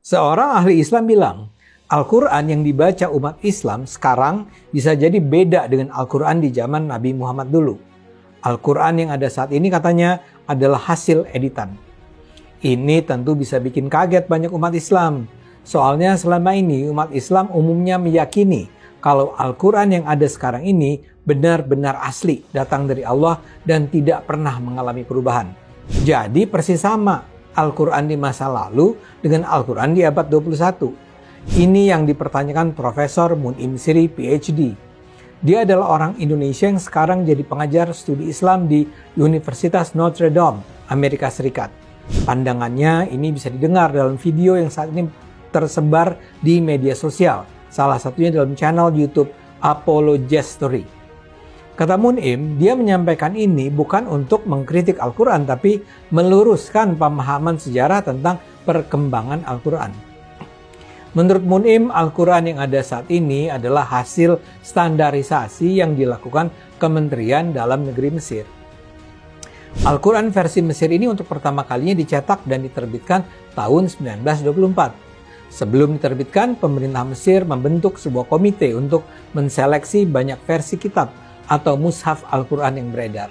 Seorang ahli Islam bilang, Al-Quran yang dibaca umat Islam sekarang bisa jadi beda dengan Al-Quran di zaman Nabi Muhammad dulu. Al-Quran yang ada saat ini katanya adalah hasil editan. Ini tentu bisa bikin kaget banyak umat Islam. Soalnya selama ini umat Islam umumnya meyakini kalau Al-Quran yang ada sekarang ini benar-benar asli, datang dari Allah dan tidak pernah mengalami perubahan. Jadi persis sama Al-Quran di masa lalu dengan Al-Quran di abad 21. Ini yang dipertanyakan Profesor Mun'im Siri, PhD. Dia adalah orang Indonesia yang sekarang jadi pengajar studi Islam di Universitas Notre Dame, Amerika Serikat. Pandangannya ini bisa didengar dalam video yang saat ini tersebar di media sosial, salah satunya dalam channel YouTube Apologestory. Kata Mun'im, dia menyampaikan ini bukan untuk mengkritik Al-Quran, tapi meluruskan pemahaman sejarah tentang perkembangan Al-Quran. Menurut Mun'im, Al-Quran yang ada saat ini adalah hasil standarisasi yang dilakukan Kementerian Dalam Negeri Mesir. Al-Quran versi Mesir ini untuk pertama kalinya dicetak dan diterbitkan tahun 1924. Sebelum diterbitkan, pemerintah Mesir membentuk sebuah komite untuk menseleksi banyak versi kitab atau mushaf Al-Quran yang beredar.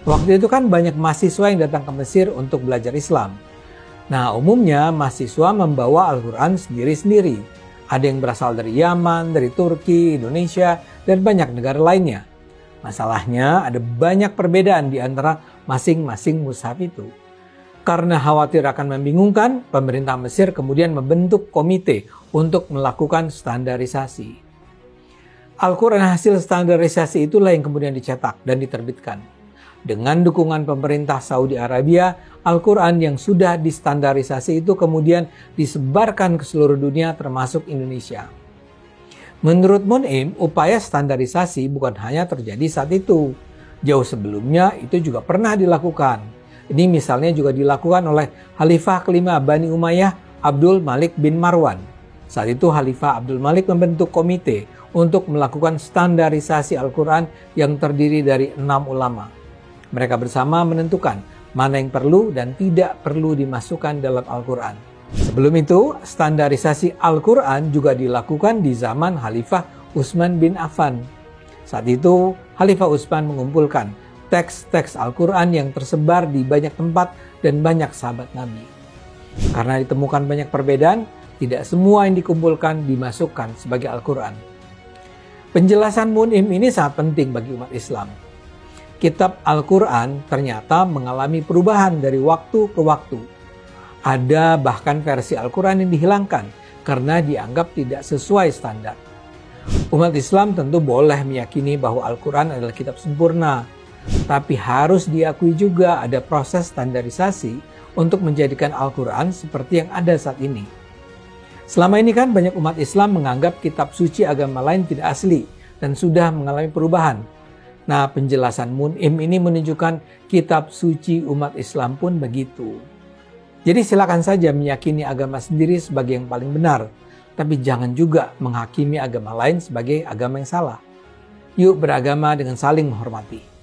Waktu itu kan banyak mahasiswa yang datang ke Mesir untuk belajar Islam. Nah, umumnya mahasiswa membawa Al-Quran sendiri-sendiri. Ada yang berasal dari Yaman, dari Turki, Indonesia, dan banyak negara lainnya. Masalahnya ada banyak perbedaan di antara masing-masing mushaf itu. Karena khawatir akan membingungkan, pemerintah Mesir kemudian membentuk komite untuk melakukan standarisasi. Al-Quran hasil standarisasi itulah yang kemudian dicetak dan diterbitkan. Dengan dukungan pemerintah Saudi Arabia, Al-Quran yang sudah distandarisasi itu kemudian disebarkan ke seluruh dunia termasuk Indonesia. Menurut Mun'im, upaya standarisasi bukan hanya terjadi saat itu. Jauh sebelumnya itu juga pernah dilakukan. Ini misalnya juga dilakukan oleh Khalifah kelima Bani Umayyah Abdul Malik bin Marwan. Saat itu Khalifah Abdul Malik membentuk komite untuk melakukan standarisasi Al-Quran yang terdiri dari 6 ulama. Mereka bersama menentukan mana yang perlu dan tidak perlu dimasukkan dalam Al-Quran. Sebelum itu, standarisasi Al-Quran juga dilakukan di zaman Khalifah Utsman bin Affan. Saat itu, Khalifah Utsman mengumpulkan teks-teks Al-Quran yang tersebar di banyak tempat dan banyak sahabat Nabi. Karena ditemukan banyak perbedaan, tidak semua yang dikumpulkan dimasukkan sebagai Al-Quran. Penjelasan Mun'im ini sangat penting bagi umat Islam. Kitab Al-Quran ternyata mengalami perubahan dari waktu ke waktu. Ada bahkan versi Al-Quran yang dihilangkan karena dianggap tidak sesuai standar. Umat Islam tentu boleh meyakini bahwa Al-Quran adalah kitab sempurna, tapi harus diakui juga ada proses standarisasi untuk menjadikan Al-Quran seperti yang ada saat ini. Selama ini kan banyak umat Islam menganggap kitab suci agama lain tidak asli dan sudah mengalami perubahan. Nah, penjelasan Mun'im ini menunjukkan kitab suci umat Islam pun begitu. Jadi silakan saja meyakini agama sendiri sebagai yang paling benar, tapi jangan juga menghakimi agama lain sebagai agama yang salah. Yuk beragama dengan saling menghormati.